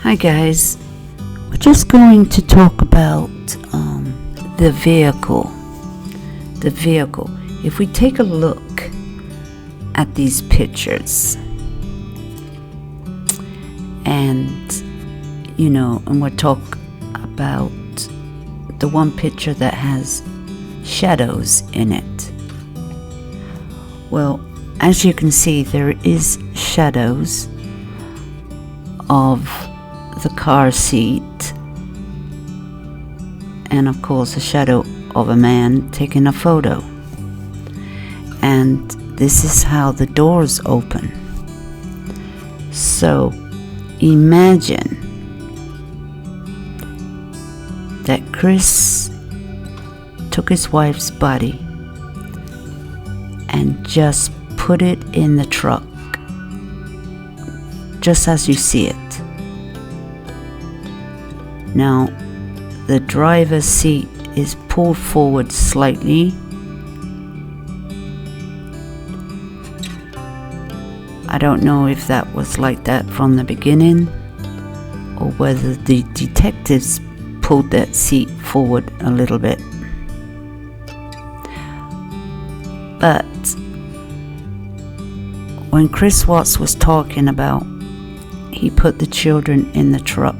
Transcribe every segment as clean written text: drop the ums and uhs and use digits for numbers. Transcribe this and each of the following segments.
Hi guys, we're just going to talk about the vehicle. If we take a look at these pictures, and we'll talk about the one picture that has shadows in it. Well, as you can see, there is shadows of the car seat, and of course a shadow of a man taking a photo. And this is how the doors open. So imagine that Chris took his wife's body and just put it in the truck, just as you see it. Now, the driver's seat is pulled forward slightly. I don't know if that was like that from the beginning, or whether the detectives pulled that seat forward a little bit. But when Chris Watts was talking about he put the children in the truck,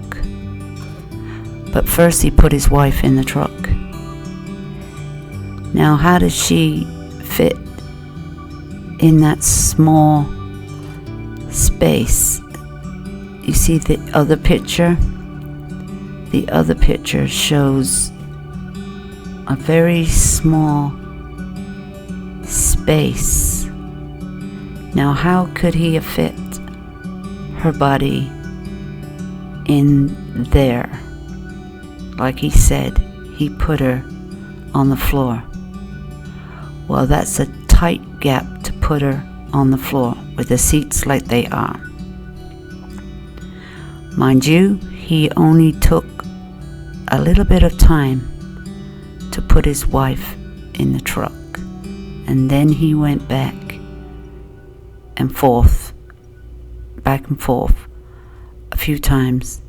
but first he put his wife in the truck. Now, how does she fit in that small space? You see the other picture? The other picture shows a very small space. Now, how could he have fit her body in there? Like he said, he put her on the floor. Well, that's a tight gap to put her on the floor with the seats like they are. Mind you, he only took a little bit of time to put his wife in the truck, and then he went back and forth a few times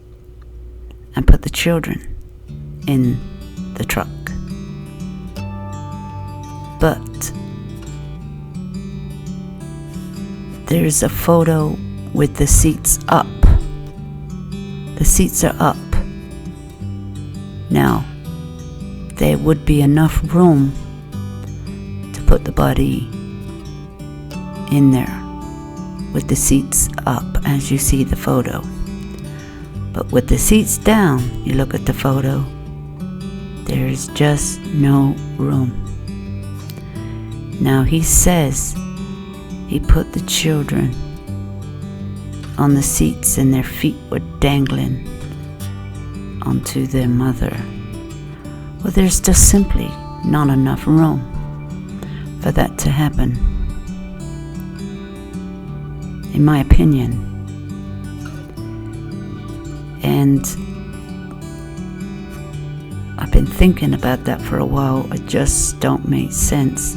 and put the children in the truck. But there's a photo with the seats up. The seats are up. Now, there would be enough room to put the body in there with the seats up, as you see the photo. But with the seats down, you look at the photo, there's just no room. Now, he says he put the children on the seats and their feet were dangling onto their mother. Well, there's just simply not enough room for that to happen, in my opinion. And I've been thinking about that for a while. It just don't make sense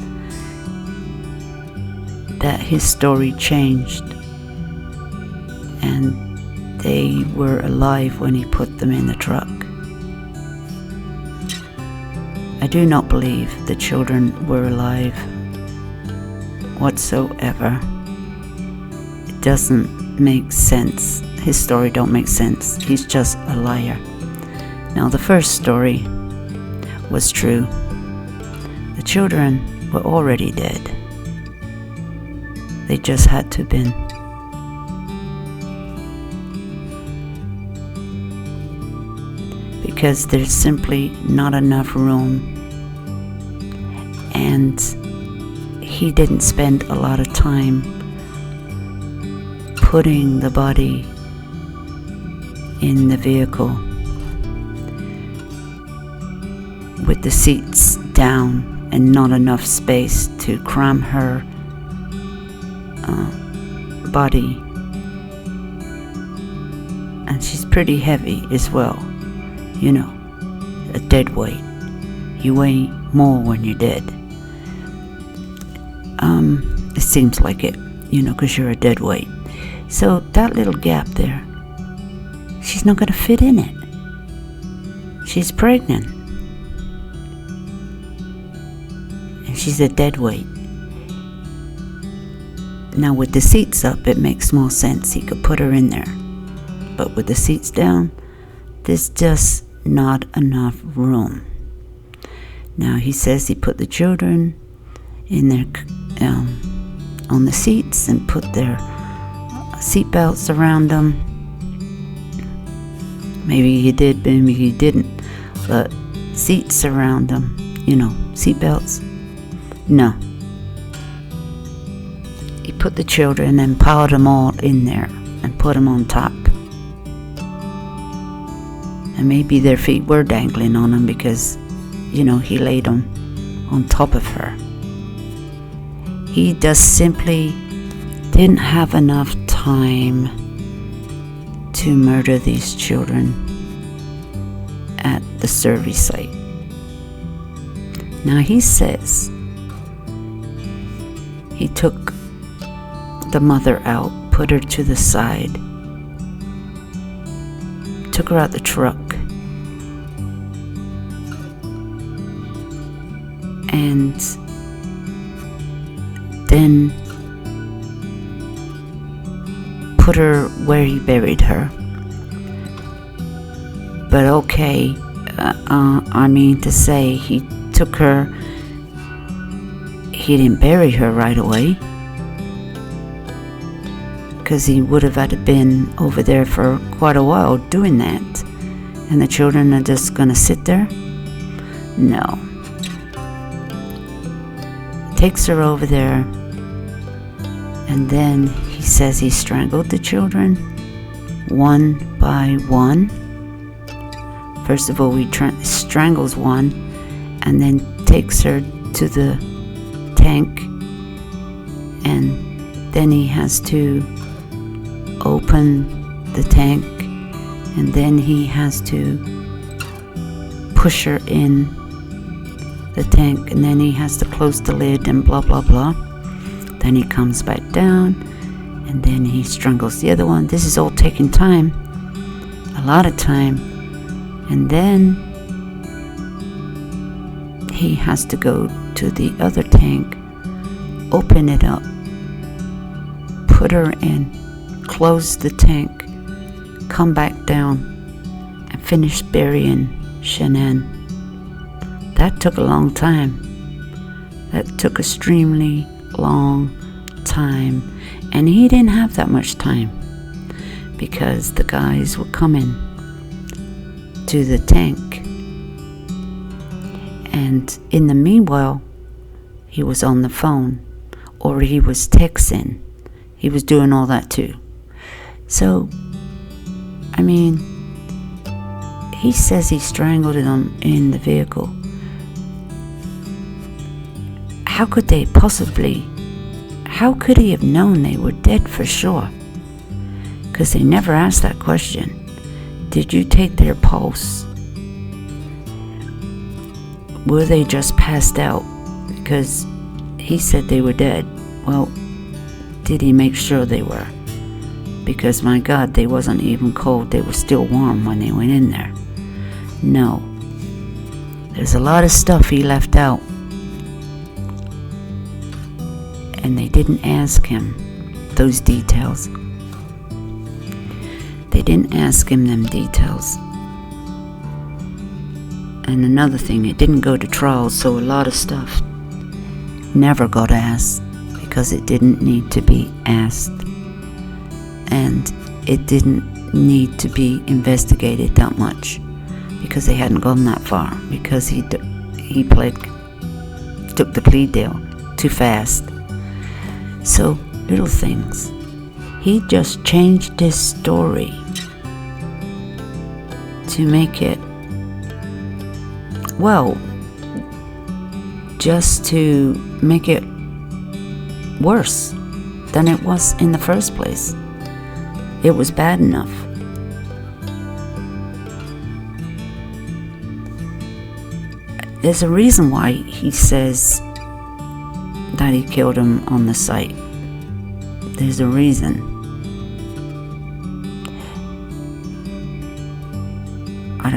that his story changed and they were alive when he put them in the truck. I do not believe the children were alive whatsoever. It doesn't make sense. His story don't make sense. He's just a liar. Now, the first story was true. The children were already dead. They just had to have been. Because there's simply not enough room. And he didn't spend a lot of time putting the body in the vehicle with the seats down and not enough space to cram her body. And she's pretty heavy as well, a dead weight. You weigh more when you're dead. It seems like it, because you're a dead weight. So that little gap there she's not going to fit in it. She's pregnant. And she's a dead weight. Now with the seats up, it makes more sense. He could put her in there. But with the seats down, there's just not enough room. Now he says he put the children in their on the seats and put their seat belts around them. Maybe he did, maybe he didn't. But seats around them, seat belts. No. He put the children and piled them all in there and put them on top. And maybe their feet were dangling on them because, he laid them on top of her. He just simply didn't have enough time to murder these children at the service site. Now he says he took the mother out, put her to the side, took her out the truck, and then put her where he buried her. But okay, to say he took her, he didn't bury her right away, because he would have had to been over there for quite a while doing that, and the children are just gonna sit there? No. Takes her over there, and then he says he strangled the children one by one. First of all, he strangles one, and then takes her to the tank, and then he has to open the tank, and then he has to push her in the tank, and then he has to close the lid and blah blah blah. Then he comes back down, and then he strangles the other one. This is all taking time, a lot of time. And then he has to go to the other tank, open it up, put her in, close the tank, come back down, and finish burying Shanann. That took a long time. That took extremely long time. And he didn't have that much time, because the guys were coming to the tank. And in the meanwhile, he was on the phone, or he was texting. He was doing all that too. So, he says he strangled them in the vehicle. How could he have known they were dead for sure? Because they never asked that question. Did you take their pulse? Were they just passed out? Because he said they were dead. Well, did he make sure they were? Because my God, they wasn't even cold. They were still warm when they went in there. No. There's a lot of stuff he left out. And they didn't ask him those details. They didn't ask him them details. And another thing, it didn't go to trial, so a lot of stuff never got asked because it didn't need to be asked. And it didn't need to be investigated that much because they hadn't gone that far, because he took the plea deal too fast. So, little things. He just changed his story to make it, just to make it worse than it was in the first place. It was bad enough. There's a reason why he says that he killed him on the site. There's a reason.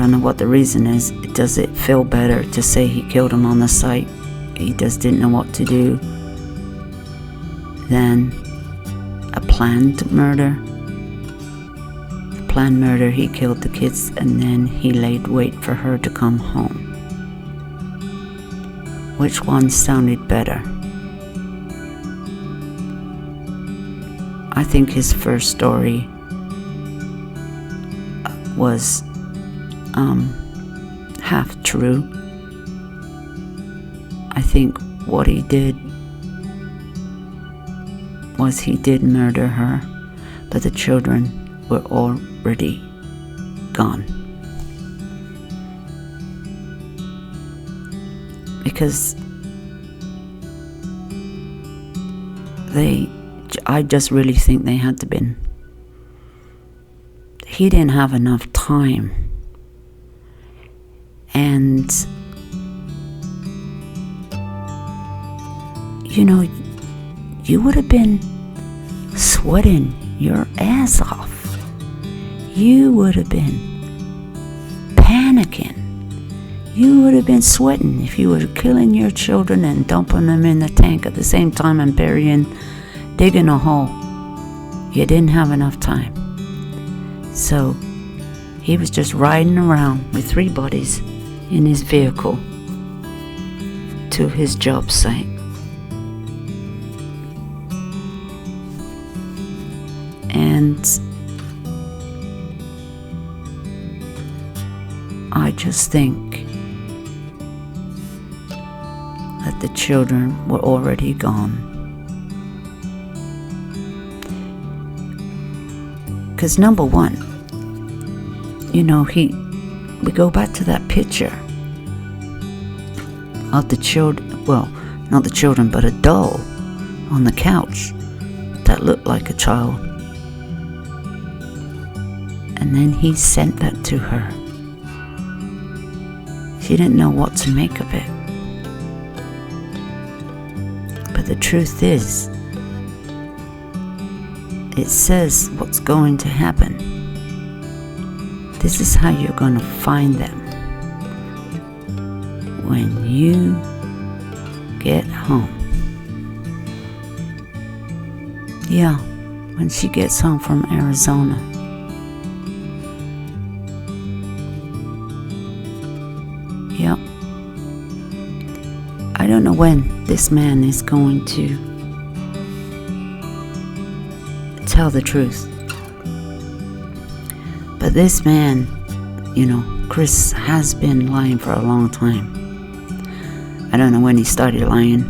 don't know what the reason is. Does it feel better to say he killed him on the site? He just didn't know what to do. Than a planned murder. A planned murder, he killed the kids and then he laid wait for her to come home. Which one sounded better? I think his first story was half true. I think what he did was he did murder her, but the children were already gone. Because I just really think they had to been. He didn't have enough time. And, you know, you would have been sweating your ass off. You would have been panicking. You would have been sweating if you were killing your children and dumping them in the tank at the same time and digging a hole. You didn't have enough time. So he was just riding around with 3 bodies in his vehicle to his job site. And I just think that the children were already gone. Because number one, you know, we go back to that picture of the children, well, not the children, but a doll on the couch that looked like a child. And then he sent that to her. She didn't know what to make of it. But the truth is, it says what's going to happen. This is how you're going to find them. When you get home. Yeah, when she gets home from Arizona. Yep. I don't know when this man is going to tell the truth. But this man, you know, Chris has been lying for a long time. I don't know when he started lying.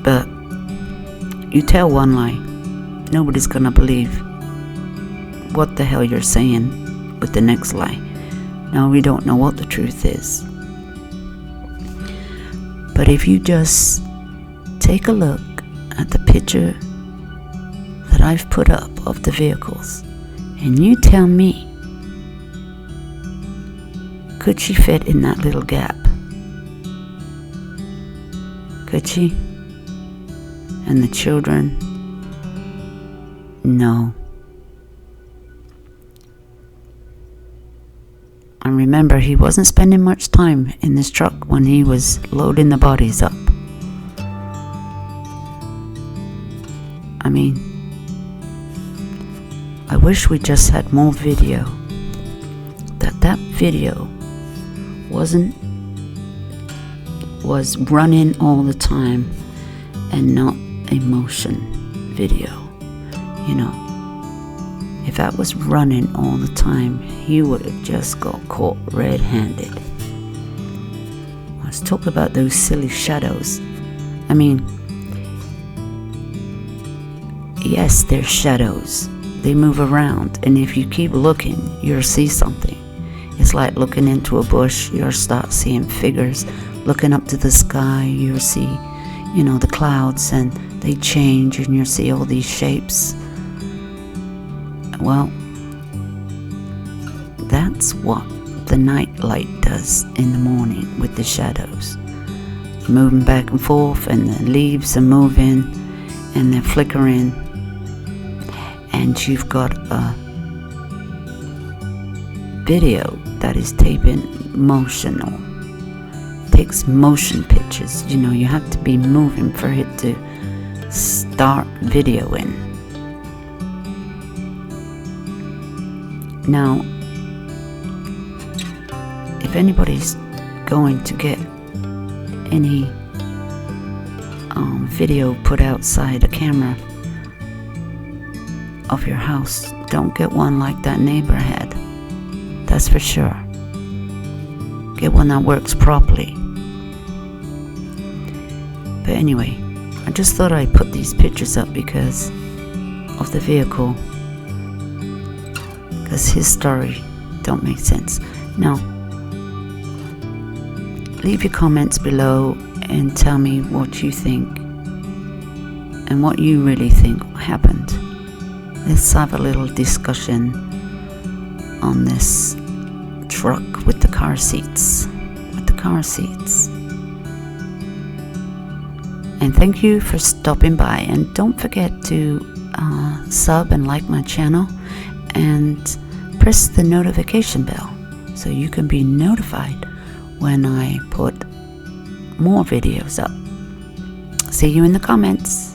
But you tell one lie, nobody's gonna believe what the hell you're saying with the next lie. Now we don't know what the truth is. But if you just take a look at the picture that I've put up of the vehicles, and you tell me, could she fit in that little gap? Could she? And the children? No. I remember he wasn't spending much time in this truck when he was loading the bodies up. I mean, I wish we just had more video. That video was running all the time and not a motion video. You know, if that was running all the time, he would have just got caught red-handed. Let's talk about those silly shadows. I mean, yes, they're shadows. They move around, and if you keep looking, you'll see something. It's like looking into a bush, you'll start seeing figures. Looking up to the sky, you'll see, you know, the clouds, and they change, and you'll see all these shapes. Well, that's what the night light does in the morning with the shadows. Moving back and forth, and the leaves are moving, and they're flickering. and you've got a video that is taken motional, takes motion pictures, you know, you have to be moving for it to start videoing. Now, if anybody's going to get any video put outside a camera of your house, don't get one like that neighbor had. That's for sure. Get one that works properly. But anyway, I just thought I'd put these pictures up because of the vehicle, because his story don't make sense. Now, leave your comments below and tell me what you think and what you really think happened. Let's have a little discussion on this truck with the car seats. And thank you for stopping by, and don't forget to sub and like my channel and press the notification bell so you can be notified when I put more videos up. See you in the comments.